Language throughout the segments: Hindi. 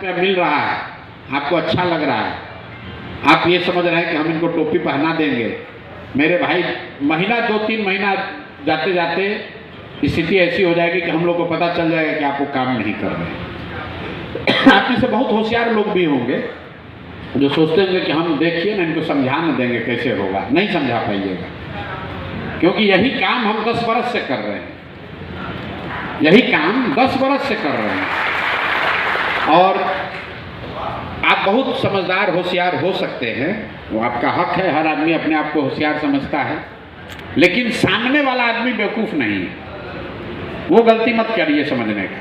मिल रहा है, आपको अच्छा लग रहा है, आप ये समझ रहे हैं कि हम इनको टोपी पहना देंगे। मेरे भाई, महीना 2-3 महीना जाते जाते स्थिति ऐसी हो जाएगी कि हम लोग को पता चल जाएगा कि आप वो काम नहीं कर रहे। आप में से बहुत होशियार लोग भी होंगे जो सोचते होंगे कि हम देखिए ना, इनको समझा न देंगे, कैसे होगा। नहीं समझा पाइएगा, क्योंकि यही काम हम 10 बरस से कर रहे हैं, यही काम 10 बरस से कर रहे हैं। और आप बहुत समझदार होशियार हो सकते हैं, वो आपका हक है, हर आदमी अपने आप को होशियार समझता है, लेकिन सामने वाला आदमी बेवकूफ़ नहीं है। वो गलती मत करिए समझने का।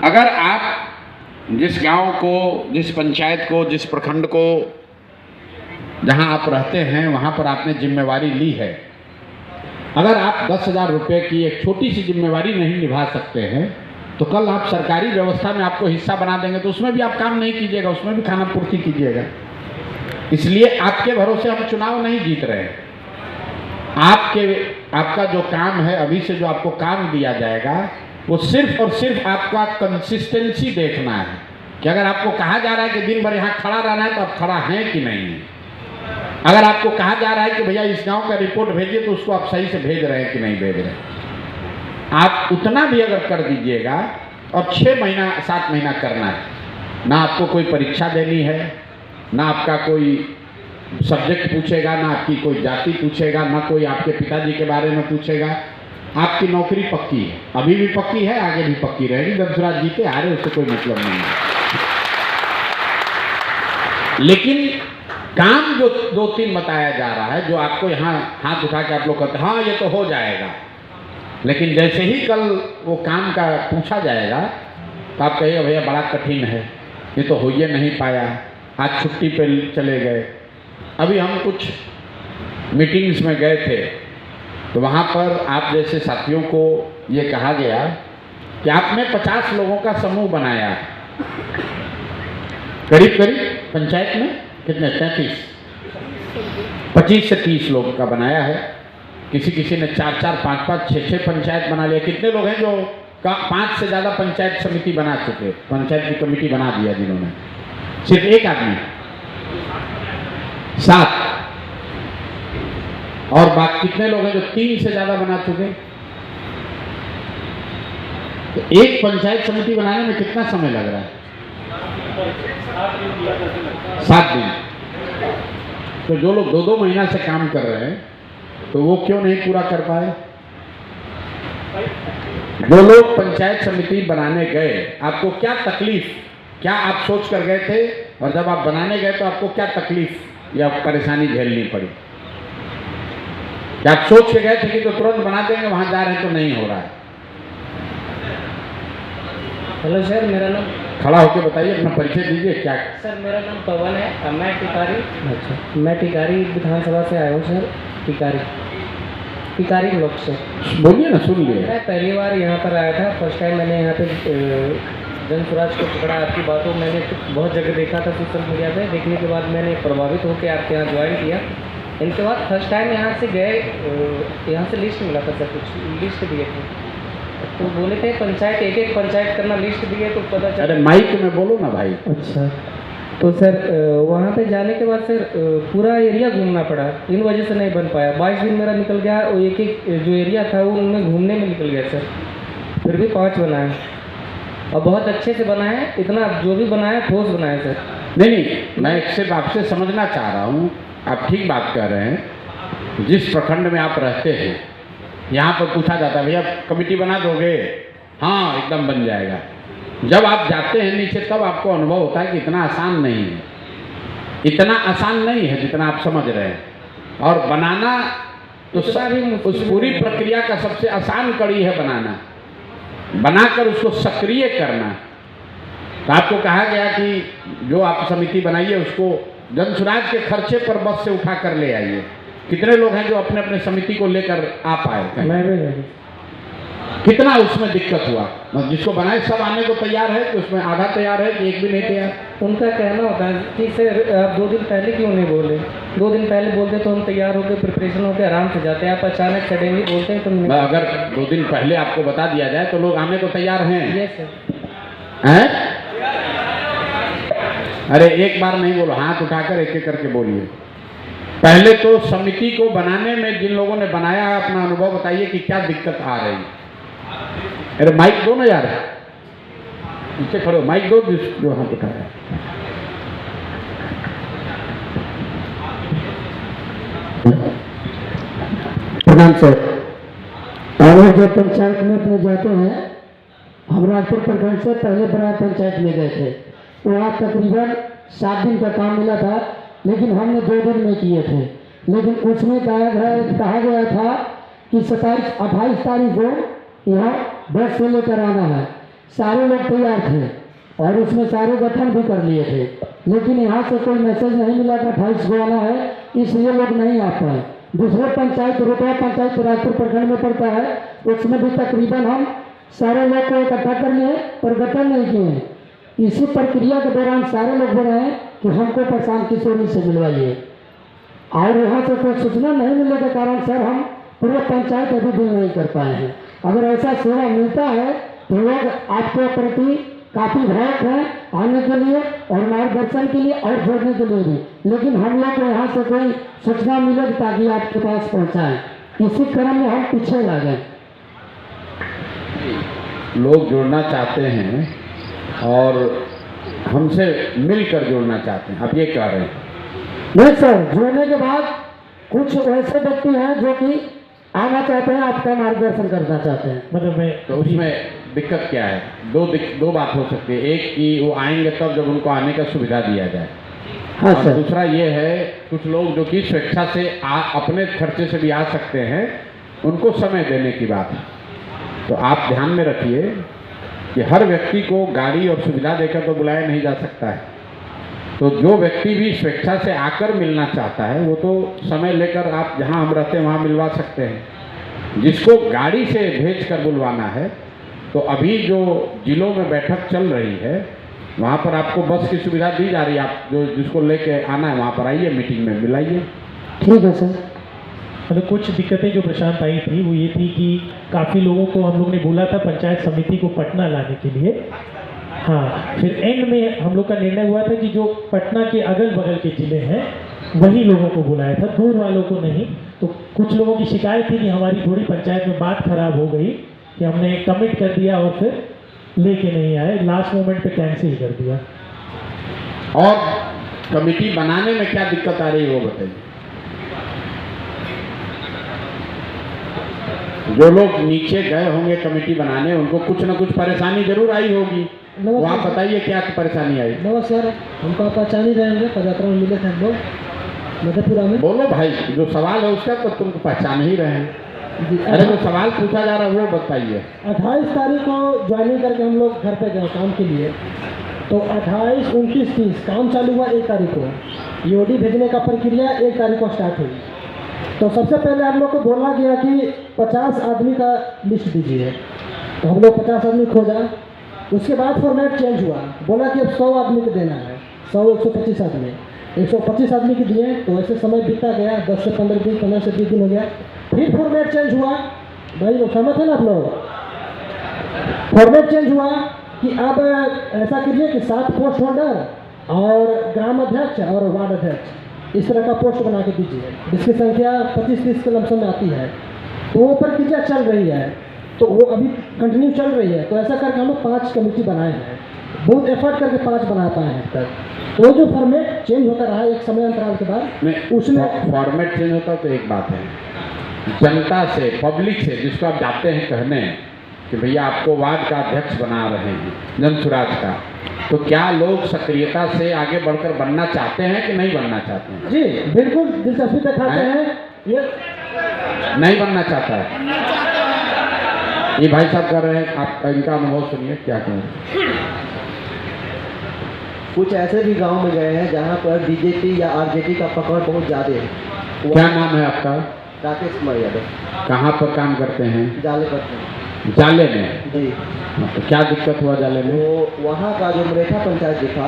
अगर आप जिस गांव को, जिस पंचायत को, जिस प्रखंड को, जहां आप रहते हैं, वहां पर आपने जिम्मेवारी ली है, अगर आप 10,000 रुपये की एक छोटी सी जिम्मेवारी नहीं निभा सकते हैं, तो कल आप सरकारी व्यवस्था में आपको हिस्सा बना देंगे तो उसमें भी आप काम नहीं कीजिएगा, उसमें भी खाना पूर्ति कीजिएगा। इसलिए आपके भरोसे हम चुनाव नहीं जीत रहे हैं। आपका जो काम है, अभी से जो आपको काम दिया जाएगा, वो सिर्फ और सिर्फ आपका कंसिस्टेंसी देखना है कि अगर आपको कहा जा रहा है कि दिन भर यहाँ खड़ा रहना है तो आप खड़ा हैं कि नहीं। अगर आपको कहा जा रहा है कि भैया इस गांव का रिपोर्ट भेजिए, तो उसको आप सही से भेज रहे हैं कि नहीं भेज रहे हैं। आप उतना भी अगर कर दीजिएगा, और 6 महीना 7 महीना करना है, ना आपको कोई परीक्षा देनी है, ना आपका कोई सब्जेक्ट पूछेगा, ना आपकी कोई जाति पूछेगा, ना कोई आपके पिताजी के बारे में पूछेगा। आपकी नौकरी पक्की है, अभी भी पक्की है, आगे भी पक्की रहेगी। दंसराज जीते हारे उससे कोई मतलब नहीं है, लेकिन काम जो 2-3 बताया जा रहा है, जो आपको यहाँ हाथ उठा के आप लोग कहते हैं हाँ ये तो हो जाएगा, लेकिन जैसे ही कल वो काम का पूछा जाएगा तो आप कहिए भैया बड़ा कठिन है, ये तो हो ही नहीं पाया, आज छुट्टी पे चले गए। अभी हम कुछ मीटिंग्स में गए थे, तो वहाँ पर आप जैसे साथियों को ये कहा गया कि आपने 50 लोगों का समूह बनाया है, करीब पंचायत में कितने 33, 25 से 30 लोगों का बनाया है। किसी ने 4-4, 5-5, 6-6 पंचायत बना लिया। कितने लोग हैं जो 5 से ज़्यादा पंचायत समिति बना चुके, पंचायत की कमेटी बना दिया जिन्होंने? सिर्फ एक आदमी 7। और बाकी कितने लोग हैं जो 3 से ज़्यादा बना चुके? तो एक पंचायत समिति बनाने में कितना समय लग रहा है? 7 दिन। तो जो लोग 2-2 महीना से काम कर रहे हैं, तो वो क्यों नहीं पूरा कर पाए? जो लोग पंचायत समिति बनाने गए, आपको क्या तकलीफ, क्या आप सोच कर गए थे, और जब आप बनाने गए तो आपको क्या तकलीफ या परेशानी झेलनी पड़ी? क्या आप सोच के गए थे कि तो तुरंत बना देंगे, वहां जा रहे हैं तो नहीं हो रहा है? हेलो सर, मेरा नाम, खड़ा होकर बताइए, अपना परिचय दीजिए। क्या सर? मेरा नाम पवन है, मैं टिकारी, अच्छा, मैं टिकारी विधानसभा से आया हूँ सर। टिकारी ब्लॉक से। बोलिए ना, सुन लिए। मैं पहली बार यहाँ पर आया था, फर्स्ट टाइम मैंने यहाँ पे जन स्वराज को पकड़ा। आपकी बातों मैंने बहुत जगह देखा था सोशल मीडिया पे, देखने के बाद मैंने प्रभावित होकर आपके यहाँ ज्वाइन किया। इनके बाद फर्स्ट टाइम यहाँ से गए, यहाँ से लिस्ट मिला था सर, कुछ लिस्ट दिए थे, तो बोले थे पंचायत एक पंचायत करना, लिस्ट दिए तो पता चला। अरे माइक में बोलो ना भाई। अच्छा, तो सर वहाँ पे जाने के बाद सर पूरा एरिया घूमना पड़ा, इन वजह से नहीं बन पाया। 22 दिन मेरा निकल गया, और एक जो एरिया था वो उनमें घूमने में निकल गया सर। फिर भी 5 बनाए, और बहुत अच्छे से बनाए, इतना जो भी बनाया ठोस बनाया सर। नहीं, मैं सिर्फ आपसे समझना चाह रहा हूँ, आप ठीक बात कर रहे हैं। जिस प्रखंड में आप रहते हैं, यहाँ पर पूछा जाता है भैया कमेटी बना दोगे? हाँ, एकदम बन जाएगा। जब आप जाते हैं नीचे, तब आपको अनुभव होता है कि इतना आसान नहीं है, इतना आसान नहीं है जितना आप समझ रहे हैं। और बनाना तो उस पूरी प्रक्रिया का सबसे आसान कड़ी है बनाना, बनाकर उसको सक्रिय करना। तो आपको कहा गया कि जो आप समिति बनाइए उसको जन स्वराज के खर्चे पर बस से उठा कर ले आइए। कितने लोग हैं जो अपने अपने समिति को लेकर आ पाए? मैं भी। कितना उसमें दिक्कत हुआ? जिसको बनाए सब आने को तैयार है, तो उसमें आधा तैयार है कि एक भी नहीं तैयार? उनका कहना होता है कि सर आप 2 दिन पहले क्यों नहीं बोले? 2 दिन पहले बोलते तो हम तैयार होकर प्रिपरेशन होकर आराम से जाते हैं, आप अचानक सडनली बोलते हैं तो नहीं। अगर 2 दिन पहले आपको बता दिया जाए तो लोग आने को तैयार हैं? Yes sir. हैं? अरे एक बार नहीं बोलो, हाथ उठाकर एक एक करके बोलिए। पहले तो समिति को बनाने में जिन लोगों ने बनाया है अपना अनुभव बताइए कि क्या दिक्कत आ रही। अरे माइक दो ना यार, नीचे खड़े हो, माइक दो जो हाथ उठाया। प्रणाम सर। और जो पंचायत में अपने जाते हैं, हम राजपुर प्रखंड से पहले बड़ा पंचायत में गए थे, वहाँ तकरीबन 7 दिन का काम मिला था, लेकिन हमने 2 दिन में किए थे। लेकिन उसमें कहा गया था कि 27-28 तारीख को यहाँ बस से लेकर आना है। सारे लोग तैयार थे और उसमें सारे गठन भी कर लिए थे, लेकिन यहाँ से कोई मैसेज नहीं मिला कि 28 को आना है, इसलिए लोग नहीं आ पाए। दूसरे पंचायत रुपया पंचायत राजपुर प्रखंड में पड़ता है, उसमें भी तकरीबन हम सारे लोग को इकट्ठा कर लिए पर गठन नहीं किए। इसी प्रक्रिया के दौरान सारे लोग बोल रहे हैं कि हमको प्रशांत किशोरी से मिलवाइए, और यहाँ से कोई सूचना नहीं मिलने के कारण सर हम पूरे पंचायत अभी भी नहीं कर पाए हैं। अगर ऐसा सेवा मिलता है तो लोग आपके प्रति काफ़ी भावुक हैं आने के लिए और मार्गदर्शन के लिए और जोड़ने के लिए भी, लेकिन हम लोग को यहाँ से कोई सूचना मिले ताकि आपके पास पहुँचाएँ, इसी क्रम में हम पीछे लग गए। लोग जुड़ना चाहते हैं और हमसे मिलकर जुड़ना चाहते हैं, आप ये कह रहे हैं? नहीं सर, जुड़ने के बाद कुछ ऐसे व्यक्ति हैं जो कि आना चाहते हैं, आपका मार्गदर्शन करना चाहते हैं। मतलब मैं तो उसमें दिक्कत क्या है? दो बात हो सकती है। एक कि वो आएंगे तब जब उनको आने का सुविधा दिया जाए, हाँ और सर। दूसरा ये है कुछ लोग जो कि स्वेच्छा से अपने खर्चे से भी आ सकते हैं, उनको समय देने की बात है। तो आप ध्यान में रखिए कि हर व्यक्ति को गाड़ी और सुविधा देकर तो बुलाया नहीं जा सकता है। तो जो व्यक्ति भी स्वेच्छा से आकर मिलना चाहता है वो तो समय लेकर आप जहां हम रहते हैं वहां मिलवा सकते हैं। जिसको गाड़ी से भेज कर बुलवाना है तो अभी जो जिलों में बैठक चल रही है वहाँ पर आपको बस की सुविधा दी जा रही है। आप जिसको लेके आना है वहाँ पर आइए, मीटिंग में मिलाइए। ठीक है सर। मतलब कुछ दिक्कतें जो प्रशांत आई थी वो ये थी कि काफ़ी लोगों को हम लोग ने बोला था पंचायत समिति को पटना लाने के लिए। हाँ, फिर एंड में हम लोग का निर्णय हुआ था कि जो पटना के अगल बगल के ज़िले हैं वही लोगों को बुलाया था, दूर वालों को नहीं। तो कुछ लोगों की शिकायत थी कि हमारी थोड़ी पंचायत में बात खराब हो गई कि हमने कमिट कर दिया और फिर लेके नहीं आए, लास्ट मोमेंट पे कैंसिल कर दिया। और कमेटी बनाने में क्या दिक्कत आ रही है वो बताइए। जो लोग नीचे गए होंगे कमेटी बनाने उनको कुछ ना कुछ परेशानी जरूर आई होगी, वो आप बताइए क्या परेशानी आई। नमस्कार, हमको आप पहचान ही रहेंगे, पदयात्रा में मिले थे हम लोग मधेपुरा में। बोलो भाई, जो सवाल है उसका तो तुमको पहचान ही रहे हैं। अरे जो सवाल पूछा जा रहा है वो बताइए। 28 तारीख को ज्वाइनिंग करके हम लोग घर पे गए काम के लिए, तो 28, 29, 30 काम चालू हुआ। 1 तारीख को ईओडी भेजने का प्रक्रिया 1 तारीख को स्टार्ट हुई। तो सबसे पहले हम लोग को बोला गया कि 50 आदमी का लिस्ट दीजिए, तो हम लोग 50 आदमी खोजा। उसके बाद फॉर्मेट चेंज हुआ, बोला कि अब 100 आदमी को देना है, 125 आदमी, 125 आदमी की दिए। तो ऐसे समय बीता गया, 10 से 15 दिन, 15 से 20 दिन हो गया। फिर फॉर्मेट चेंज हुआ, भाई लोग सहमत है ना आप लोग? फॉर्मेट चेंज हुआ कि अब ऐसा कीजिए कि 7 पोस्ट होल्डर और ग्राम अध्यक्ष और वार्ड अध्यक्ष इस तरह का पोस्ट बना के दीजिए, जिसकी संख्या 25-30 के लमसम में आती है। तो वो प्रक्रिया चल रही है, तो वो अभी कंटिन्यू चल रही है। तो ऐसा करके हम लोग 5 कमेटी बनाए हैं, बहुत एफर्ट करके 5 बना पाए हैं तक। तो जो फॉर्मेट चेंज होता रहा एक समय अंतराल के बाद, उसमें फॉर्मेट चेंज होता तो एक बात है, जनता से, पब्लिक से, जिसको आप जाते हैं कहने कि भैया आपको वार्ड का अध्यक्ष बना रहे हैं जन सुराज का, तो क्या लोग सक्रियता से आगे बढ़कर बनना चाहते हैं कि नहीं बनना चाहते हैं? जी बिल्कुल दिलचस्पी दिखाते हैं। ये नहीं बनना चाहता है, ये भाई साहब कर रहे हैं, आप इनका अनुभव सुनिए क्या कह रहे हैं। कुछ ऐसे भी गांव में गए हैं जहां पर बीजेपी या आरजेडी का पकड़ बहुत ज़्यादा है। क्या नाम है आपका? राकेश कुमार यादव। कहाँ पर काम करते हैं? जाले पर जाले में। जी। तो क्या दिक्कत हुआ जाले में? तो वहाँ का जो मरेठा पंचायत दिखा,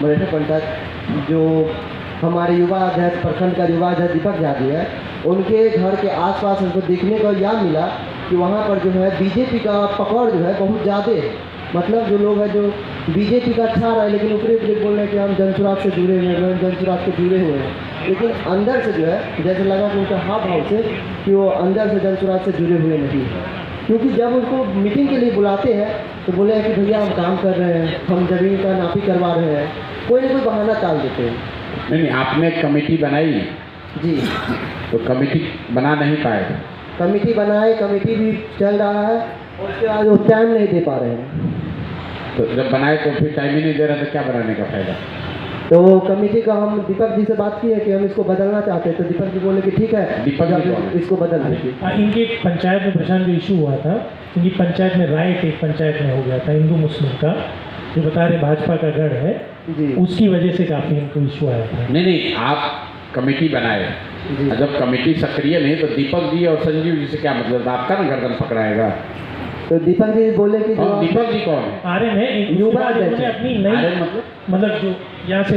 मरेठा पंचायत जो हमारे युवा अध्यक्ष प्रखंड का युवा अध्यक्ष दीपक झा जी है, उनके घर के आसपास हमको देखने को यह मिला कि वहाँ पर जो है बीजेपी का पकड़ जो है बहुत ज़्यादा है। मतलब जो लोग हैं जो बीजेपी का अच्छा रहा है, लेकिन ऊपरी ऊपरी बोल रहे हैं कि हम जनसुराज से जुड़े हुए हैं, जनसुराज से जुड़े हुए हैं, लेकिन अंदर से जो है जैसे लगा कि उनका हाव भाव से कि वो अंदर से जनसुराज से जुड़े हुए नहीं हैं। क्योंकि जब उनको मीटिंग के लिए बुलाते हैं तो बोले हैं कि भैया हम काम कर रहे हैं, हम ज़मीन का नापी करवा रहे हैं, कोई ना कोई बहाना टाल देते हैं। नहीं, आपने कमेटी बनाई जी, तो कमेटी बना नहीं पाए। कमेटी बनाए, कमेटी भी चल रहा है और उसके बाद वो टाइम नहीं दे पा रहे हैं। तो जब बनाए तो फिर टाइम ही नहीं दे रहे तो क्या बनाने का फायदा। तो कमेटी का हम दीपक जी से बात की है कि हम इसको बदलना चाहते हैं, तो दीपक जी बोले कि ठीक है, दीपक जी कौन है? इसको बदल दीजिए। इनकी पंचायत में प्रशांत जो इशू हुआ था, इनकी पंचायत में राइट एक पंचायत में हो गया था हिंदू मुस्लिम का, जो बता रहे भाजपा का गढ़ है, जी उसकी वजह से काफ़ी इनको इशू आया था। नहीं, आप कमेटी बनाए, जी। और जब कमेटी सक्रिय नहीं तो दीपक जी और संजीव जी से क्या मतलब, आपका ना गर्दन पकड़ाएगा। तो दीपक जी बोले कि और दीपक जी कौन है? आर्यन है, युवा उन्होंने अध्यक्ष। अपनी नई आर्यन मतलब जो यहाँ से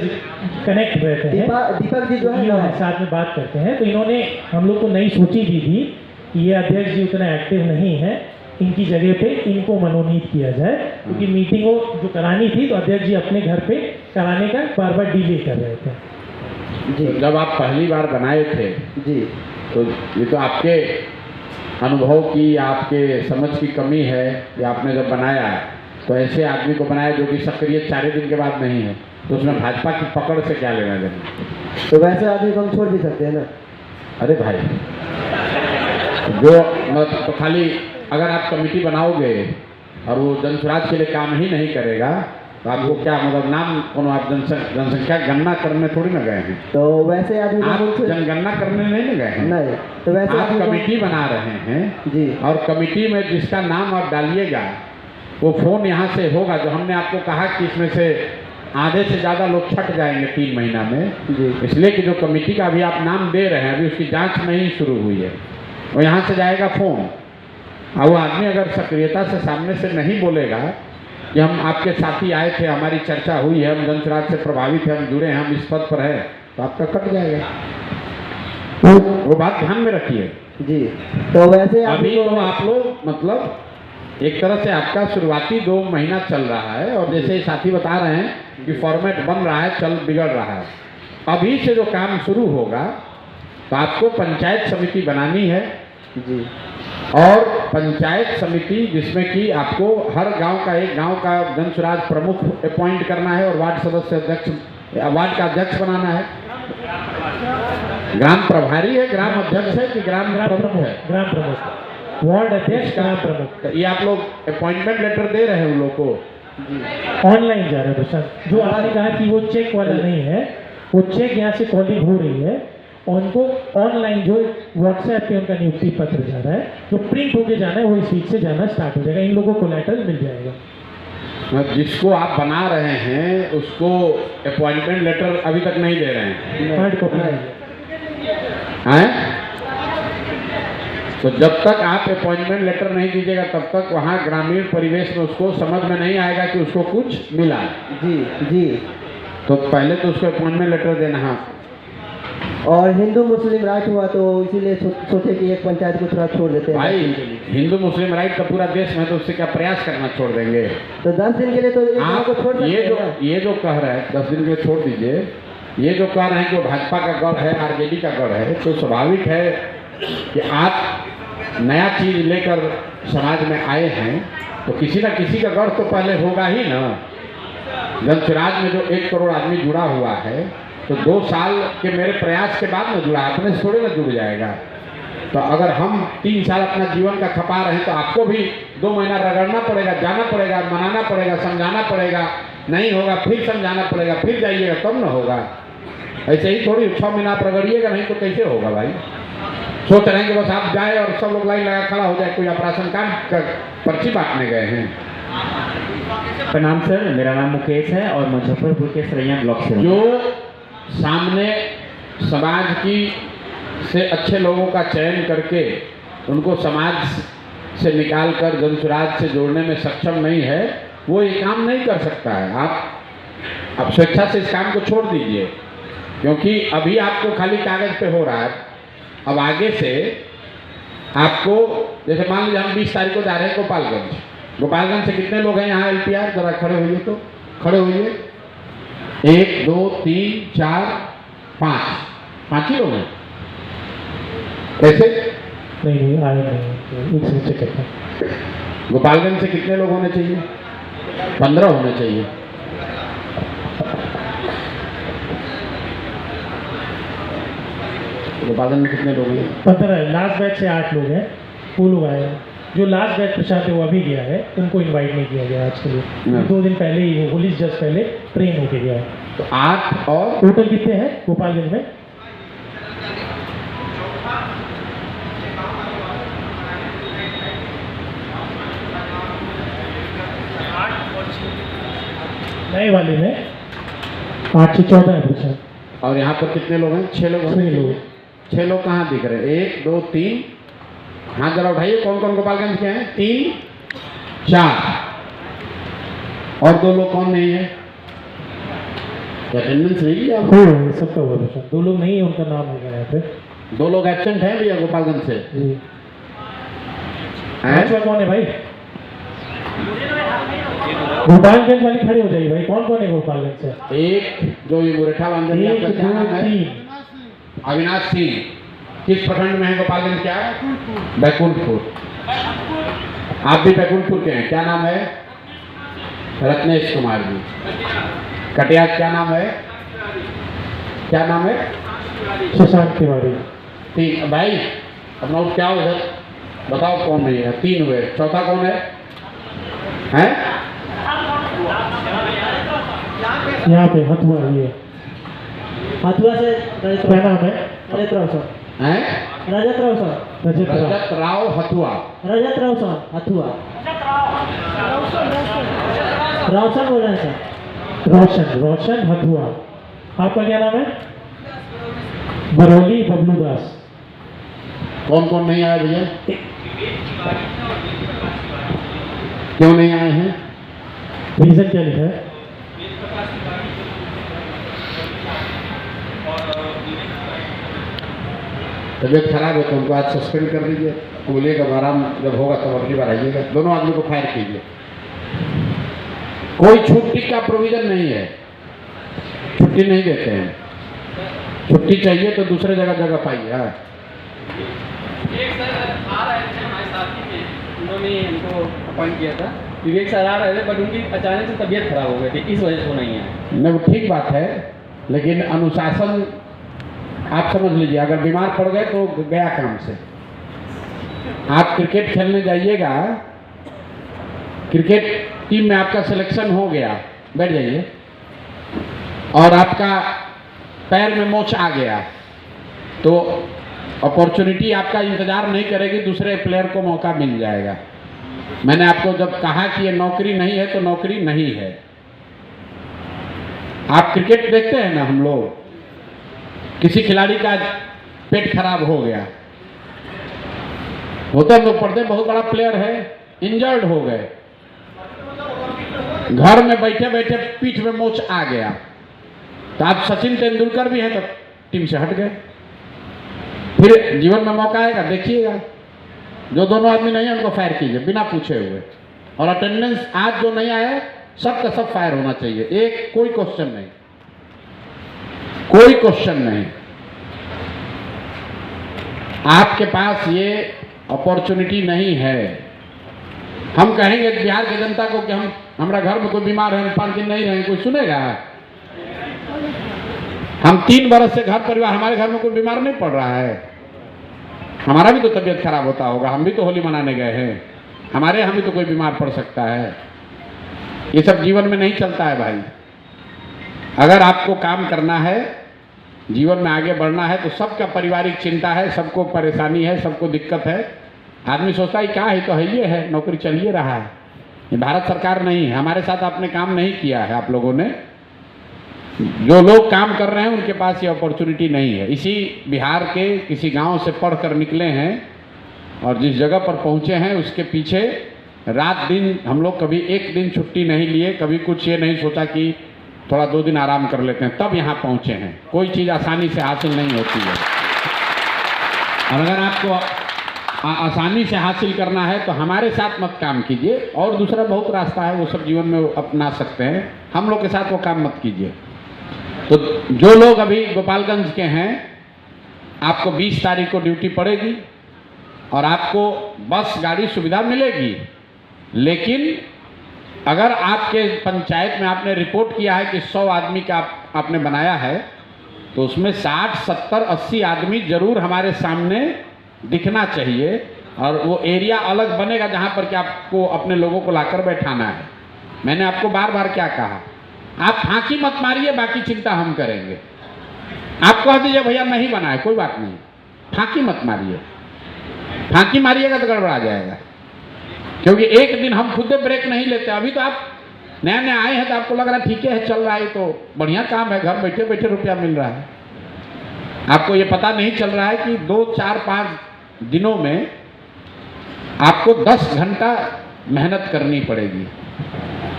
कनेक्ट रहते हैं, दीपक जी जो है ये ना, साथ में बात करते हैं, तो इन्होंने हम लोग को नई सूची दी थी कि ये अध्यक्ष जी उतना एक्टिव नहीं है, इनकी जगह पे इनको मनोनीत किया जाए, क्योंकि मीटिंगों जो करानी थी तो अध्यक्ष जी अपने घर पे कराने का बार बार डिले कर रहे थे। जी तो जब आप पहली बार बनाए थे जी तो ये तो आपके अनुभव की, आपके समझ की कमी है कि आपने जब बनाया तो ऐसे आदमी को बनाया जो कि सक्रिय 4 दिन के बाद नहीं है, तो उसमें भाजपा की पकड़ से क्या लेना देना। तो वैसे आदमी को हम छोड़ भी सकते हैं ना। अरे भाई, जो मतलब तो खाली अगर आप कमेटी बनाओगे और वो जनसुराज के लिए काम ही नहीं करेगा तो आपको क्या मतलब, नाम कौन, आप जनसंख्या गणना करने थोड़ी ना गए हैं, तो वैसे आदमी को आप हम छोड़- जनगणना करने नहीं ना गए हैं। नहीं, तो वैसे आप आदमी को- कमेटी बना रहे हैं जी और कमेटी में जिसका नाम आप डालिएगा वो फ़ोन यहाँ से होगा, जो हमने आपको कहा कि इसमें से आधे से ज़्यादा लोग छट जाएंगे 3 महीना में, जी इसलिए कि जो कमेटी का अभी आप नाम दे रहे हैं अभी उसकी जांच नहीं शुरू हुई है, और यहाँ से जाएगा फ़ोन, और वो आदमी अगर सक्रियता से सामने से नहीं बोलेगा कि हम आपके साथी आए थे, हमारी चर्चा हुई है, हम जनसुराज से प्रभावित हैं, हम जुड़े हैं, हम इस पद पर हैं, तो आपका कट जाएगा। वो बात ध्यान में रखिए। जी। तो वैसे अभी आदमी तो को आप लोग मतलब एक तरह से आपका शुरुआती 2 महीना चल रहा है, और जैसे साथी बता रहे हैं कि फॉर्मेट बन रहा है, चल बिगड़ रहा है, अभी से जो काम शुरू होगा तो आपको पंचायत समिति बनानी है, जी और पंचायत समिति जिसमें कि आपको हर गांव का एक गांव का जनसुराज प्रमुख अपॉइंट करना है और वार्ड सदस्य अध्यक्ष, वार्ड का अध्यक्ष बनाना है। ग्राम प्रभारी है, ग्राम अध्यक्ष है कि ग्राम प्रमुख है? ग्राम प्रमुख, वार्ड अध्यक्ष, ग्राम प्रमुख। तो ये आप लोग अपॉइंटमेंट लेटर दे रहे हैं उन लोग को? ऑनलाइन जा रहे हैं प्रशांत, जो आपने कहा कि वो चेक वाला नहीं है, वो चेक यहाँ से कॉलिंग हो रही है और उनको ऑनलाइन जो व्हाट्सएप पे उनका नियुक्ति पत्र जा रहा है, जो प्रिंट होके जाना है वो इस वीक से जाना स्टार्ट हो जाएगा, इन लोगों को कोलैटरल मिल जाएगा। जिसको आप बना रहे हैं उसको अपॉइंटमेंट लेटर अभी तक नहीं दे रहे हैं, हार्ड कॉपी हैं? तो जब तक आप अपॉइंटमेंट लेटर नहीं दीजिएगा तब तक वहाँ ग्रामीण परिवेश में उसको समझ में नहीं आएगा कि उसको कुछ मिला। जी जी। तो पहले तो उसको अपॉइंटमेंट लेटर देना है। और हिंदू मुस्लिम राइट हुआ तो इसीलिए सोचे कि एक पंचायत को थोड़ा छोड़ देते हैं। भाई हिंदू मुस्लिम राइट तो पूरा देश में, तो उससे क्या प्रयास करना छोड़ देंगे? तो 10 दिन के लिए तो एक गाँव आप को छोड़ सकते ये हैं ना। जो कह रहे हैं 10 दिन के लिए छोड़ दीजिए, ये जो कह रहे हैं कि भाजपा का गढ़ है, आरजेडी का गढ़ है, तो स्वाभाविक है कि आप नया चीज लेकर समाज में आए हैं तो किसी न किसी का गढ़ तो पहले होगा ही ना। जनसुराज में जो 1 करोड़ आदमी जुड़ा हुआ है तो 2 साल के मेरे प्रयास के बाद में जुड़ा, अपने से थोड़े ना जुड़ जाएगा। तो अगर हम 3 साल अपना जीवन का खपा रहे हैं तो आपको भी 2 महीना रगड़ना पड़ेगा, जाना पड़ेगा, मनाना पड़ेगा, समझाना पड़ेगा, नहीं होगा फिर समझाना पड़ेगा, फिर जाइएगा तब ना होगा। ऐसे ही थोड़ी 6 महीना आप रगड़िएगा नहीं तो कैसे होगा भाई? सोच रहे हैं कि बस आप जाए और सब लोग लाइन लगा खड़ा हो जाए, कोई आप राशन कार्ड का पर्ची बांटने गए हैं? प्रणाम सर, मेरा नाम मुकेश है और मुजफ्फरपुर के सरैया ब्लॉक से हूँ। जो सामने समाज की से अच्छे लोगों का चयन करके उनको समाज से निकाल कर जनसुराज से जोड़ने में सक्षम नहीं है, वो ये काम नहीं कर सकता है। आप स्वेच्छा से इस काम को छोड़ दीजिए, क्योंकि अभी आपको खाली कागज पे हो रहा है। अब आगे से आपको, जैसे मान लीजिए हम 20 तारीख को जा रहे हैं गोपालगंज से कितने लोग हैं यहाँ LPR? जरा खड़े हुए तो खड़े होइए। 1 2 3 4 5 ही लोग हैं ऐसे। नहीं आए नहीं, एक से चेक करता हूं। गोपालगंज से कितने लोग होने चाहिए? 15 होने चाहिए। गोपालगंज में कितने लोग हैं? 15। लास्ट बैच से 8 लोग हैं, वो लोग आए हैं। जो लास्ट बैच प्रशांत है वो अभी गया है, उनको इनवाइट नहीं किया गया आज के लिए। 2 दिन पहले ही वो होली जस्ट पहले ट्रेन होके गया है। तो 8 और टोटल कितने हैं गोपालगंज में? नए वाले में 8 से 14 है प्रशांत। और यहाँ पर कितने लोग हैं? 6 लोग होने 6 लोग। चाहिए। 6 लोग कहाँ दिख रहे हैं? 1 2 3 हाथ जरा उठाइए। कौन कौन गोपालगंज के हैं? 3 4 और 2 लोग कौन नहीं है? अटेंडेंस नहीं लिया? हो सबका हुआ प्रशांत। 2 लोग नहीं है, उनका नाम होगा यहाँ पे। 2 लोग एब्सेंट हैं भैया गोपालगंज से। जी। हैं? पांचवा कौन है भाई? गोपालगंज वाले खड़े हो जाइए भाई। कौन कौन है गोपालगंज से? एक जो ये मुरेठा बांधे हैं, 1 आपका क्या 2 नाम है? 3। अविनाश सिंह। किस प्रखंड में है गोपालगंज? क्या बैकुंठपुर। आप भी बैकुंठपुर के हैं? क्या नाम है? रत्नेश कुमार जी। कटियार क्या नाम है? क्या नाम है? शशांक तिवारी। 3 भाई अपना क्या उधर बताओ कौन नहीं है? 3 हुए। चौथा कौन है? हैं? यहाँ पे हथुआ ये हथुआ से क्या नाम है? रजत राव सर। हैं? रजत राव सर। रजत राव। रजत राव हथुआ। रजत राव सर हथुआ। रोशन बोल रहे हैं सर। रोशन हथुआ। आपका क्या नाम है? बरौली बबलू दास। कौन कौन नहीं आया भैया? क्यों नहीं आए हैं? रीजन क्या लिखा है? तबीयत खराब है तो उनको आज सस्पेंड कर दीजिए। बोलिएगा आराम जब होगा तब अगली बार आइएगा। दोनों आदमी को फायर कीजिए। कोई छुट्टी का प्रोविजन नहीं है, छुट्टी नहीं देते हैं। छुट्टी चाहिए तो दूसरे जगह पाइए। हाँ एक सर आ रहे थे हमारे साथी में, उन्होंने हमको अपॉइंट किया था। विवेक सर आ रहे थे बट उनकी अचानक से तबीयत खराब हो गई थी, इस वजह से वो नहीं है। नहीं वो ठीक बात है, लेकिन अनुशासन आप समझ लीजिए। अगर बीमार पड़ गए तो गया काम से। आप क्रिकेट खेलने जाइएगा, क्रिकेट टीम में आपका सिलेक्शन हो गया, बैठ जाइए, और आपका पैर में मोच आ गया तो अपॉर्चुनिटी आपका इंतजार नहीं करेगी, दूसरे प्लेयर को मौका मिल जाएगा। मैंने आपको जब कहा कि ये नौकरी नहीं है तो नौकरी नहीं है। आप क्रिकेट देखते हैं ना, हम लोग किसी खिलाड़ी का पेट खराब हो गया, होता हम लोग पढ़ते बहुत बड़ा प्लेयर है, इंजर्ड हो गए, घर में बैठे बैठे पीठ में मोच आ गया, तो आप सचिन तेंदुलकर भी हैं तो टीम से हट गए। फिर जीवन में मौका आएगा, देखिएगा। जो दोनों आदमी नहीं है उनको फायर कीजिए बिना पूछे हुए। और अटेंडेंस आज जो नहीं आया सब का सब फायर होना चाहिए। एक कोई क्वेश्चन नहीं, कोई क्वेश्चन नहीं। आपके पास ये अपॉर्चुनिटी नहीं है। हम कहेंगे बिहार की जनता को कि हमारा घर में कोई बीमार है, हम 5 दिन नहीं रहेंगे, कोई सुनेगा? हम 3 बरस से घर परिवार, हमारे घर में कोई बीमार नहीं पड़ रहा है। हमारा भी तो तबीयत खराब होता होगा, हम भी तो होली मनाने गए हैं, हमारे यहाँ भी तो कोई बीमार पड़ सकता है। ये सब जीवन में नहीं चलता है भाई। अगर आपको काम करना है, जीवन में आगे बढ़ना है, तो सबका पारिवारिक चिंता है, सबको परेशानी है, सबको दिक्कत है। आदमी सोचता है क्या है, तो है ये है, नौकरी चल ही रहा है। ये भारत सरकार नहीं है, हमारे साथ आपने काम नहीं किया है। आप लोगों ने, जो लोग काम कर रहे हैं उनके पास ये अपॉर्चुनिटी नहीं है। इसी बिहार के किसी गांव से पढ़कर निकले हैं और जिस जगह पर पहुंचे हैं उसके पीछे रात दिन हम लोग कभी एक दिन छुट्टी नहीं लिए, कभी कुछ ये नहीं सोचा कि थोड़ा 2 दिन आराम कर लेते हैं, तब यहाँ पहुँचे हैं। कोई चीज़ आसानी से हासिल नहीं होती है। और अगर आपको आसानी से हासिल करना है तो हमारे साथ मत काम कीजिए, और दूसरा बहुत रास्ता है वो सब जीवन में अपना सकते हैं, हम लोग के साथ वो काम मत कीजिए। तो जो लोग अभी गोपालगंज के हैं, आपको 20 तारीख को ड्यूटी पड़ेगी और आपको बस गाड़ी सुविधा मिलेगी, लेकिन अगर आपके पंचायत में आपने रिपोर्ट किया है कि 100 आदमी का आपने बनाया है, तो उसमें 60, 70, 80 आदमी जरूर हमारे सामने दिखना चाहिए, और वो एरिया अलग बनेगा जहाँ पर कि आपको अपने लोगों को लाकर बैठाना है। मैंने आपको बार बार क्या कहा, आप फांकी मत मारिए, बाकी चिंता हम करेंगे। आप कह दीजिए भैया नहीं बना है, कोई बात नहीं, फांकी मत मारिए। फांकी मारिएगा तो गड़बड़ा जाएगा, क्योंकि एक दिन हम खुद ब्रेक नहीं लेते। अभी तो आप नया नया आए हैं तो आपको लग रहा है ठीक है चल रहा है, तो बढ़िया काम है, घर बैठे बैठे रुपया मिल रहा है। आपको ये पता नहीं चल रहा है कि 2, 4, 5 दिनों में आपको 10 घंटा मेहनत करनी पड़ेगी,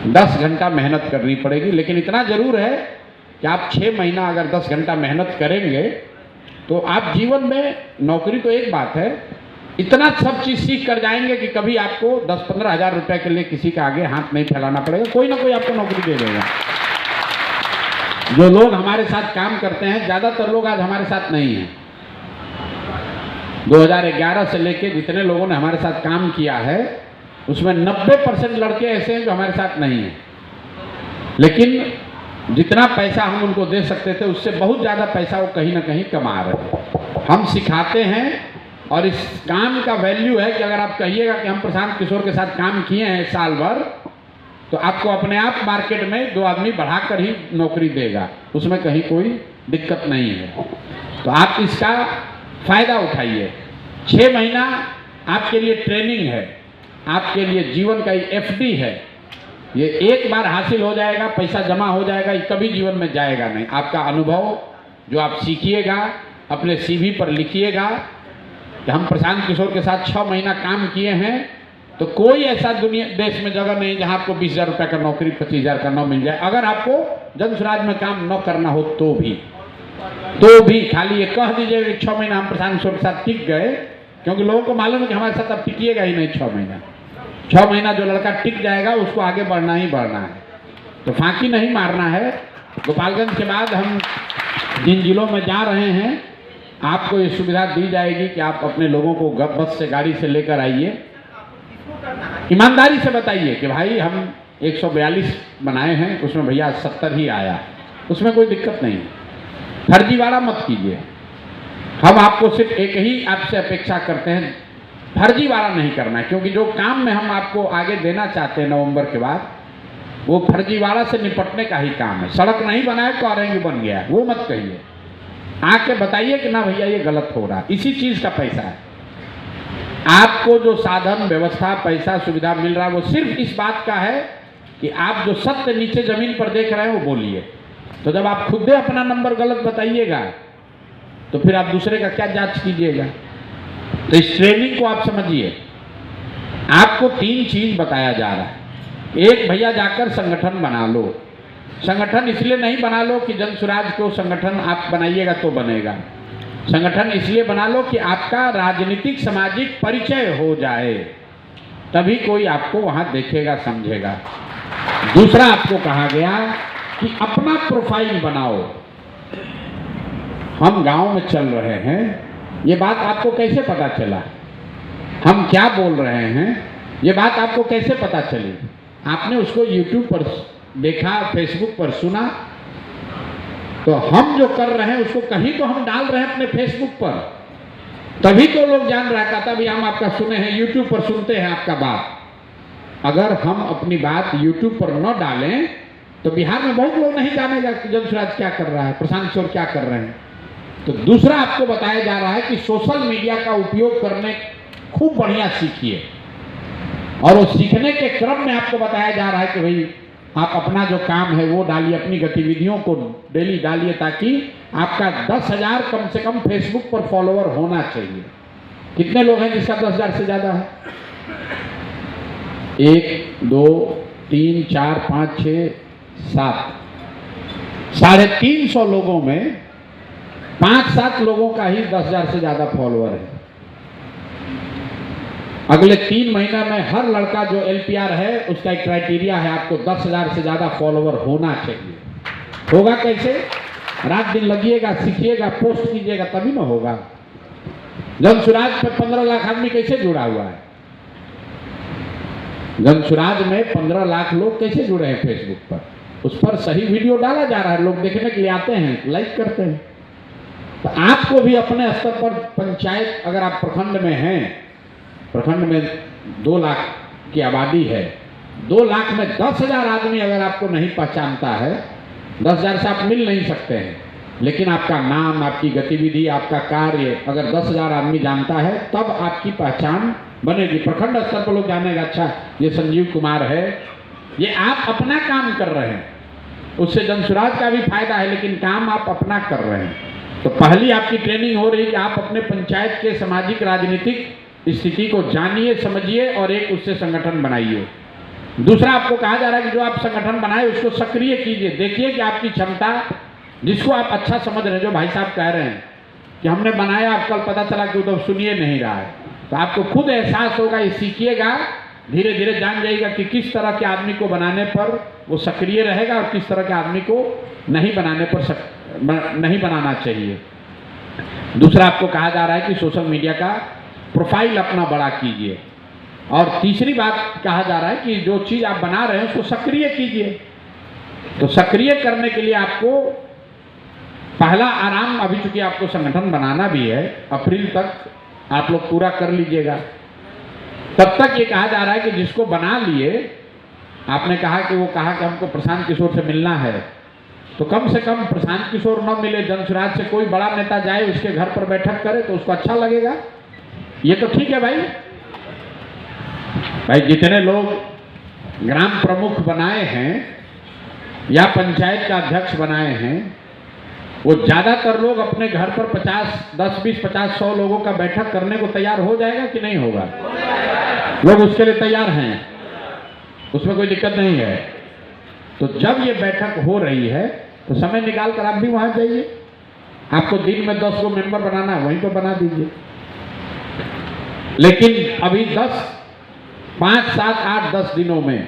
10 घंटा मेहनत करनी पड़ेगी। लेकिन इतना जरूर है कि आप 6 महीना अगर 10 घंटा मेहनत करेंगे तो आप जीवन में, नौकरी तो एक बात है, इतना सब चीज़ सीख कर जाएंगे कि कभी आपको 10-15 हज़ार रुपये के लिए किसी के आगे हाथ नहीं फैलाना पड़ेगा, कोई ना कोई आपको नौकरी दे देगा। जो लोग हमारे साथ काम करते हैं, ज़्यादातर लोग आज हमारे साथ नहीं हैं। 2011 से लेके जितने लोगों ने हमारे साथ काम किया है, उसमें 90% लड़के ऐसे हैं जो हमारे साथ नहीं हैं, लेकिन जितना पैसा हम उनको दे सकते थे उससे बहुत ज़्यादा पैसा वो कहीं ना कहीं कमा रहे हैं। हम सिखाते हैं, और इस काम का वैल्यू है कि अगर आप कहिएगा कि हम प्रशांत किशोर के साथ काम किए हैं साल भर, तो आपको अपने आप मार्केट में 2 आदमी बढ़ाकर ही नौकरी देगा, उसमें कहीं कोई दिक्कत नहीं है। तो आप इसका फ़ायदा उठाइए। 6 महीना आपके लिए ट्रेनिंग है, आपके लिए जीवन का FD है। ये एक बार हासिल हो जाएगा, पैसा जमा हो जाएगा, ये कभी जीवन में जाएगा नहीं। आपका अनुभव जो आप सीखिएगा, अपने CV पर लिखिएगा कि हम प्रशांत किशोर के साथ 6 महीना काम किए हैं, तो कोई ऐसा दुनिया देश में जगह नहीं जहां आपको 20,000 रुपये का नौकरी, 25,000 का न मिल जाए। अगर आपको जन स्वराज में काम न करना हो तो भी खाली ये कह दीजिए कि 6 महीना हम प्रशांत किशोर के साथ टिक गए, क्योंकि लोगों को मालूम है कि हमारे साथ अब टिकिएगा ही नहीं 6 महीना। 6 महीना जो लड़का टिक जाएगा उसको आगे बढ़ना ही बढ़ना है, तो फांकी नहीं मारना है। गोपालगंज के बाद हम जिन जिलों में जा रहे हैं, आपको ये सुविधा दी जाएगी कि आप अपने लोगों को बस से, गाड़ी से लेकर आइए। ईमानदारी से बताइए कि भाई हम 142 बनाए हैं, उसमें भैया 70 ही आया, उसमें कोई दिक्कत नहीं। फर्जीवाड़ा मत कीजिए। हम आपको सिर्फ एक ही आपसे अपेक्षा करते हैं, फर्जीवाड़ा नहीं करना है, क्योंकि जो काम में हम आपको आगे देना चाहते हैं नवंबर के बाद, वो फर्जीवाड़ा से निपटने का ही काम है। सड़क नहीं बनाए तो ऑरेंज बन गया, वो मत कहिए। आके बताइए कि ना भैया ये गलत हो रहा है, इसी चीज़ का पैसा है। आपको जो साधन, व्यवस्था, पैसा, सुविधा मिल रहा है वो सिर्फ इस बात का है कि आप जो सत्य नीचे जमीन पर देख रहे हैं वो बोलिए। तो जब आप खुद अपना नंबर गलत बताइएगा तो फिर आप दूसरे का क्या जांच कीजिएगा। तो इस ट्रेनिंग को आप समझिए। आपको 3 चीज बताया जा रहा है। एक, भैया जाकर संगठन बना लो। संगठन इसलिए नहीं बना लो कि जन स्वराज को संगठन आप बनाइएगा तो बनेगा। संगठन इसलिए बना लो कि आपका राजनीतिक सामाजिक परिचय हो जाए, तभी कोई आपको वहां देखेगा, समझेगा। दूसरा, आपको कहा गया कि अपना प्रोफाइल बनाओ। हम गांव में चल रहे हैं, ये बात आपको कैसे पता चला? हम क्या बोल रहे हैं ये बात आपको कैसे पता चली? आपने उसको YouTube पर देखा, फेसबुक पर सुना, तो हम जो कर रहे हैं उसको कहीं तो हम डाल रहे हैं अपने फेसबुक पर, तभी तो लोग जान रहा है। कहता भी हम आपका सुने हैं, YouTube पर सुनते हैं आपका बात। अगर हम अपनी बात YouTube पर न डालें तो बिहार में बहुत लोग नहीं जानेगा कि जन स्वराज क्या कर रहा है, प्रशांत किशोर क्या कर रहे हैं। तो दूसरा आपको बताया जा रहा है कि सोशल मीडिया का उपयोग करने खूब बढ़िया सीखिए, और वो सीखने के क्रम में आपको बताया जा रहा है कि भाई आप अपना जो काम है वो डालिए, अपनी गतिविधियों को डेली डालिए, ताकि आपका 10,000 कम से कम फेसबुक पर फॉलोअर होना चाहिए। कितने लोग हैं जिसका 10,000 से ज़्यादा है? 1, 2, 3, 4, 5, 6, 7, 350 लोगों में 5-7 लोगों का ही 10,000 से ज़्यादा फॉलोअर है। अगले 3 महीने में हर लड़का जो LPR है उसका एक क्राइटेरिया है, आपको 10,000 से ज़्यादा फॉलोवर होना चाहिए। होगा कैसे? रात दिन लगिएगा, सीखिएगा, पोस्ट कीजिएगा, तभी ना होगा। जनसुराज पे 15 लाख आदमी कैसे जुड़ा हुआ है? जनसुराज में 15 लाख लोग कैसे जुड़े हैं फेसबुक पर? उस पर सही वीडियो डाला जा रहा है, लोग देखने के लिए आते हैं, लाइक करते हैं। तो आपको भी अपने स्तर पर पंचायत, अगर आप प्रखंड में हैं, प्रखंड में 2 लाख की आबादी है, 2 लाख में 10,000 आदमी अगर आपको नहीं पहचानता है, 10,000 से आप मिल नहीं सकते हैं, लेकिन आपका नाम, आपकी गतिविधि, आपका कार्य अगर 10,000 आदमी जानता है, तब आपकी पहचान बनेगी। प्रखंड स्तर पर लोग जानेगा, अच्छा ये संजीव कुमार है, ये आप अपना काम कर रहे हैं, उससे जनसुराज का भी फायदा है, लेकिन काम आप अपना कर रहे हैं। तो पहली आपकी ट्रेनिंग हो रही है कि आप अपने पंचायत के सामाजिक राजनीतिक स्थिति को जानिए, समझिए और एक उससे संगठन बनाइए। दूसरा आपको कहा जा रहा है कि जो आप संगठन बनाए उसको सक्रिय कीजिए, देखिए कि आपकी क्षमता, जिसको आप अच्छा समझ रहे हैं, जो भाई साहब कह रहे हैं कि हमने बनाया, अब कल पता चला कि वो तो सुनिए नहीं रहा है, तो आपको खुद एहसास होगा, ये सीखिएगा, धीरे धीरे जान जाइएगा कि किस तरह के आदमी को बनाने पर वो सक्रिय रहेगा और किस तरह के आदमी को नहीं बनाने पर नहीं बनाना चाहिए। दूसरा आपको कहा जा रहा है कि सोशल मीडिया का प्रोफाइल अपना बड़ा कीजिए। और तीसरी बात कहा जा रहा है कि जो चीज़ आप बना रहे हैं उसको सक्रिय कीजिए। तो सक्रिय करने के लिए आपको पहला आराम, अभी चूंकि आपको संगठन बनाना भी है, अप्रैल तक आप लोग पूरा कर लीजिएगा। तब तक ये कहा जा रहा है कि जिसको बना लिए, आपने कहा कि वो कहा कि हमको प्रशांत किशोर से मिलना है, तो कम से कम प्रशांत किशोर न मिले, जनसुराज से कोई बड़ा नेता जाए, उसके घर पर बैठक करे तो उसको अच्छा लगेगा। ये तो ठीक है भाई। जितने लोग ग्राम प्रमुख बनाए हैं या पंचायत का अध्यक्ष बनाए हैं, वो ज़्यादातर लोग अपने घर पर 10, 20, 50, 100 लोगों का बैठक करने को तैयार हो जाएगा कि नहीं होगा? लोग उसके लिए तैयार हैं, उसमें कोई दिक्कत नहीं है। तो जब ये बैठक हो रही है तो समय निकाल कर आप भी वहाँ जाइए। आपको दिन में 10 को मेंबर बनाना है, वहीं पर बना दीजिए। लेकिन अभी 5, 7, 8, 10 दिनों में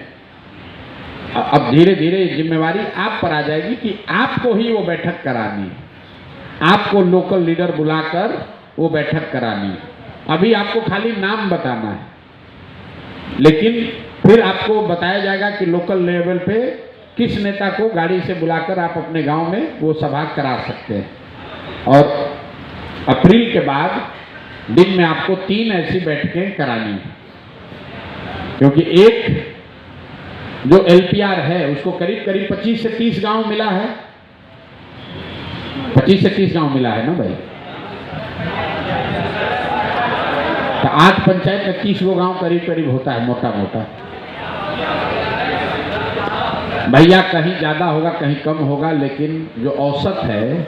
अब धीरे धीरे जिम्मेवारी आप पर आ जाएगी कि आपको ही वो बैठक करानी है, आपको लोकल लीडर बुलाकर वो बैठक करानी है। अभी आपको खाली नाम बताना है, लेकिन फिर आपको बताया जाएगा कि लोकल लेवल पे किस नेता को गाड़ी से बुलाकर आप अपने गांव में वो सभा करा सकते हैं। और अप्रैल के बाद दिन में आपको 3 ऐसी बैठकें करानी है, क्योंकि एक जो LPR है उसको करीब करीब 25 से 30 गांव मिला है। 25 से 30 गांव मिला है ना भाई? तो 8 पंचायत में 30 वो गांव करीब करीब होता है, मोटा मोटा। भैया कहीं ज़्यादा होगा, कहीं कम होगा, लेकिन जो औसत है,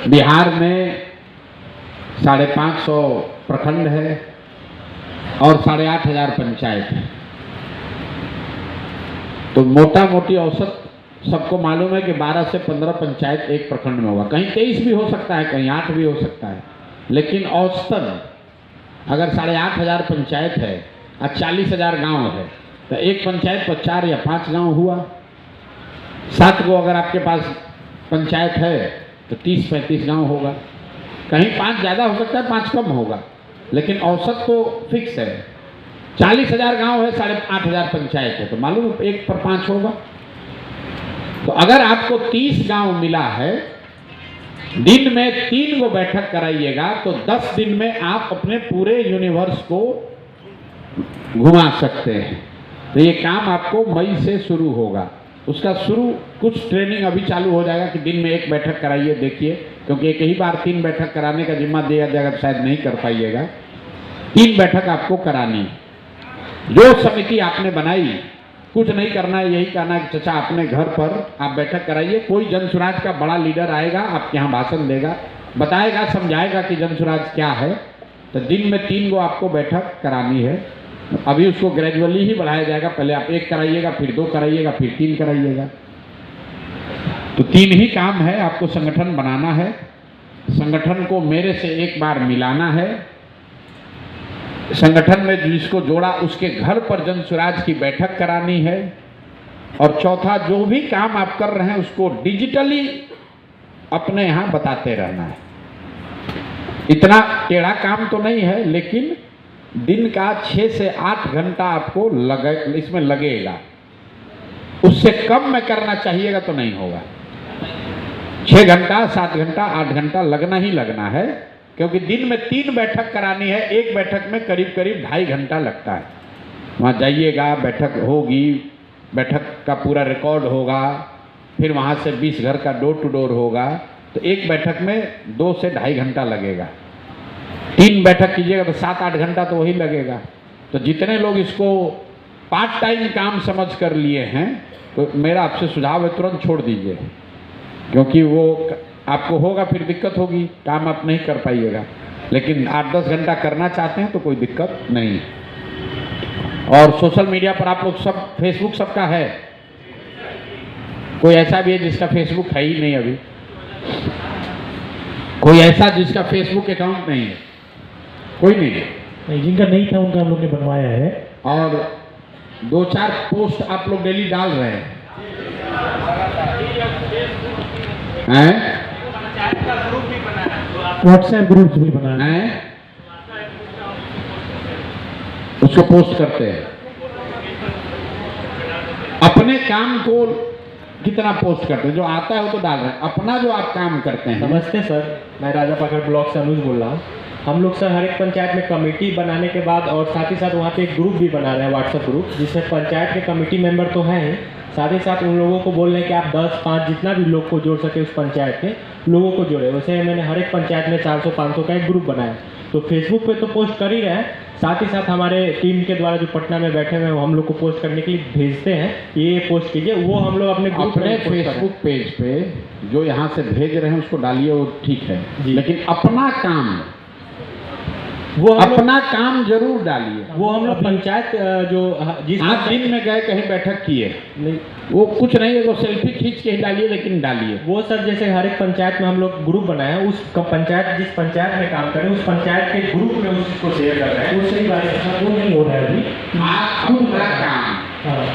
बिहार में 550 प्रखंड है और 8,500 पंचायत है। तो मोटा मोटी औसत सबको मालूम है कि 12 से 15 पंचायत एक प्रखंड में होगा। कहीं 23 भी हो सकता है, कहीं 8 भी हो सकता है, लेकिन औसतन अगर 8,500 पंचायत है और 40,000 गांव है, तो एक पंचायत पर 4 या 5 गांव हुआ। 7 को अगर आपके पास पंचायत है तो 30-35 गांव होगा। कहीं 5 ज़्यादा हो सकता है, 5 कम होगा, लेकिन औसत तो फिक्स है। 40,000 गांव है, 8,500 पंचायत है, तो मालूम 1 पर 5 होगा। तो अगर आपको 30 गांव मिला है, दिन में 3 को बैठक कराइएगा, तो 10 दिन में आप अपने पूरे यूनिवर्स को घुमा सकते हैं। तो ये काम आपको मई से शुरू होगा। उसका कुछ ट्रेनिंग अभी चालू हो जाएगा कि दिन में 1 बैठक कराइए, देखिए, क्योंकि एक ही बार 3 बैठक कराने का जिम्मा दिया जाएगा, शायद नहीं कर पाइएगा। 3 बैठक आपको करानी है। जो समिति आपने बनाई, कुछ नहीं करना है, यही कहना है कि चचा अपने घर पर आप बैठक कराइए। कोई जनसुराज का बड़ा लीडर आएगा, आपके यहाँ भाषण देगा, बताएगा, समझाएगा कि जनसुराज क्या है। तो दिन में 3 को आपको बैठक करानी है। अभी उसको ग्रेजुअली ही बढ़ाया जाएगा, पहले आप 1 कराइएगा, फिर 2 कराइएगा, फिर 3 कराइएगा। तो 3 ही काम है। आपको संगठन बनाना है, संगठन को मेरे से एक बार मिलाना है, संगठन में जिसको जोड़ा उसके घर पर जन स्वराज की बैठक करानी है। और चौथा, जो भी काम आप कर रहे हैं उसको डिजिटली अपने यहाँ बताते रहना है। इतना टेढ़ा काम तो नहीं है, लेकिन दिन का 6 से 8 घंटा आपको इसमें लगेगा। उससे कम में करना चाहिएगा तो नहीं होगा। 6 घंटा, 7 घंटा, 8 घंटा लगना ही लगना है, क्योंकि दिन में 3 बैठक करानी है। एक बैठक में करीब करीब 2.5 घंटा लगता है। वहाँ जाइएगा, बैठक होगी, बैठक का पूरा रिकॉर्ड होगा, फिर वहाँ से 20 घर का डोर टू डोर होगा, तो एक बैठक में 2 से 2.5 घंटा लगेगा। 3 बैठक कीजिएगा तो 7-8 घंटा तो वही लगेगा। तो जितने लोग इसको पार्ट टाइम काम समझ कर लिए हैं, तो मेरा आपसे सुझाव है तुरंत छोड़ दीजिए, क्योंकि वो आपको होगा, फिर दिक्कत होगी, काम आप नहीं कर पाइएगा। लेकिन 8-10 घंटा करना चाहते हैं तो कोई दिक्कत नहीं है। और सोशल मीडिया पर आप लोग सब, फेसबुक सबका है? कोई ऐसा भी है जिसका फेसबुक है ही नहीं अभी? कोई ऐसा जिसका फेसबुक अकाउंट नहीं है? कोई नहीं है। नहीं, जिनका नहीं था उनका हम लोग ने बनवाया है। और 2-4 पोस्ट आप लोग डेली डाल रहे हैं? व्हाट्सएप ग्रुप्स भी बनाए हैं, उसको पोस्ट करते हैं। अपने काम को कितना पोस्ट करते हैं? जो आता है वो तो डाल रहे हैं, अपना जो आप काम करते हैं। नमस्ते सर, मैं राजा पाखड़ ब्लॉक से अनुज बोल रहा हूँ। हम लोग सर हर एक पंचायत में कमेटी बनाने के बाद और साथ ही साथ वहाँ पे एक ग्रुप भी बना रहे हैं, व्हाट्सएप ग्रुप, जिसमें पंचायत के कमेटी मेंबर तो हैं ही, साथ ही साथ उन लोगों को बोल रहे हैं कि आप 10-5 जितना भी लोग को जोड़ सके उस पंचायत के लोगों को जोड़े। वैसे मैंने हर एक पंचायत में 400-500 का एक ग्रुप बनाया। तो फेसबुक पे तो पोस्ट कर ही रहे हैं, साथ ही साथ हमारे टीम के द्वारा जो पटना में बैठे हुए हैं वो हम लोग को पोस्ट करने के लिए भेजते हैं, ये पोस्ट कीजिए, वो हम लोग अपने ग्रुप अपने में पोस्ट फेसबुक पेज पे जो यहाँ से भेज रहे हैं उसको डालिए, वो ठीक है, जी। लेकिन अपना काम, वो हम लोग अपना काम जरूर डालिए। वो हम लोग पंचायत जो जिस आप दिन में गए कहीं बैठक किए, नहीं, वो कुछ नहीं है, वो सेल्फी खींच के ही डालिए, लेकिन डालिए। वो सर जैसे हर एक पंचायत में हम लोग ग्रुप बनाए हैं, उस पंचायत जिस पंचायत में काम करें उस पंचायत के ग्रुप में उस चीज़ को शेयर कर रहे हैं। वो सही बात है, वो नहीं हो रहा है अभी। आप अपना काम, हाँ,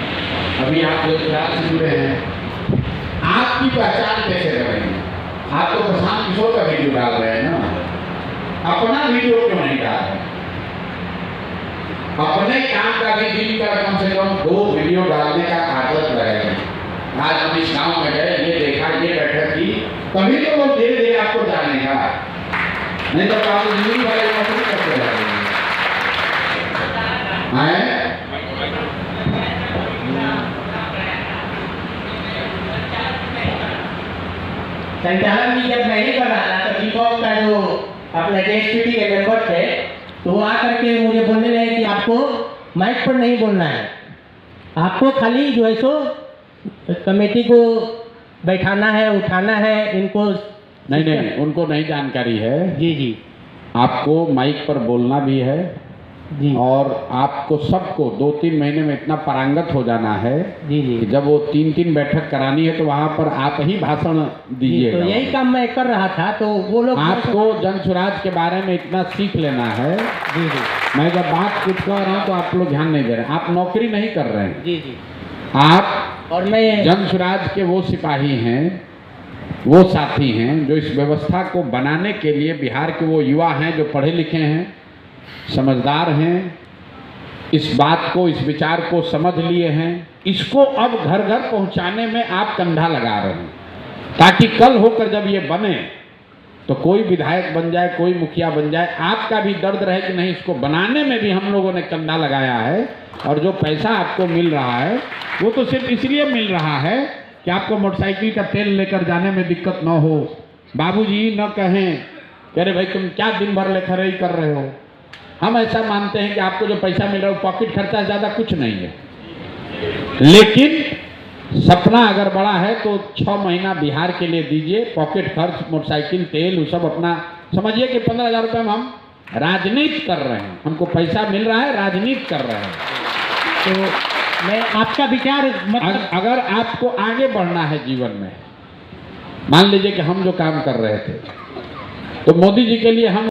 अभी आप जो क्लास से जुड़े हैं, आपकी पहचान कैसे करेंगे? आप तो प्रशांत किशोर का वीडियो डाल रहे हैं ना, अपना वीडियो क्यों नहीं डाल रहे? अपने काम का भी दिन का कम से कम 2 वीडियो डालने का आदत रहेगा। आज हम इस गाँव में गए, ये देखा, ये बैठक की, तभी तो वो धीरे धीरे आपको जानेगा, नहीं तो आप जिंदगी वाले नौकरी करते रहेंगे। संचालन की जब मैं ही कर रहा था तो डिकॉप का जो अपना JSPT के मेंबर थे, तो वो आकर के मुझे बोलने लगे कि आपको माइक पर नहीं बोलना है, आपको खाली जो है सो कमेटी को बैठाना है, उठाना है, इनको नहीं, उनको नहीं जानकारी है। जी जी आपको माइक पर बोलना भी है जी और आपको सबको 2-3 महीने में इतना पारंगत हो जाना है जी जी कि जब वो 3-3 बैठक करानी है तो वहाँ पर आप ही भाषण जी, दीजिएगा। तो यही काम मैं कर रहा था, तो वो लोग आपको जन स्वराज के बारे में इतना सीख लेना है। जी जी मैं जब बात कुछ कह रहा हूँ तो आप लोग ध्यान नहीं दे रहे, आप नौकरी नहीं कर रहे हैं, जी जी आप और मैं जन स्वराज के वो सिपाही हैं, वो साथी हैं जो इस व्यवस्था को बनाने के लिए, बिहार के वो युवा हैं जो पढ़े लिखे हैं, समझदार हैं, इस बात को, इस विचार को समझ लिए हैं, इसको अब घर घर पहुंचाने में आप कंधा लगा रहे हैं, ताकि कल होकर जब ये बने तो कोई विधायक बन जाए, कोई मुखिया बन जाए, आपका भी दर्द रहे कि नहीं, इसको बनाने में भी हम लोगों ने कंधा लगाया है। और जो पैसा आपको मिल रहा है वो तो सिर्फ इसलिए मिल रहा है कि आपको मोटरसाइकिल का तेल लेकर जाने में दिक्कत न हो, बाबूजी न कहें कि अरे भाई तुम क्या दिन भर लेखरई कर रहे हो। हम ऐसा मानते हैं कि आपको जो पैसा मिल रहा है पॉकेट खर्चा ज़्यादा कुछ नहीं है, लेकिन सपना अगर बड़ा है तो 6 महीना बिहार के लिए दीजिए, पॉकेट खर्च, मोटरसाइकिल तेल, वो सब अपना समझिए कि 15,000 रुपये में हम राजनीति कर रहे हैं, हमको पैसा मिल रहा है, राजनीति कर रहे हैं। तो मैं आपका विचार मतलब अगर आपको आगे बढ़ना है जीवन में, मान लीजिए कि हम जो काम कर रहे थे तो मोदी जी के लिए हम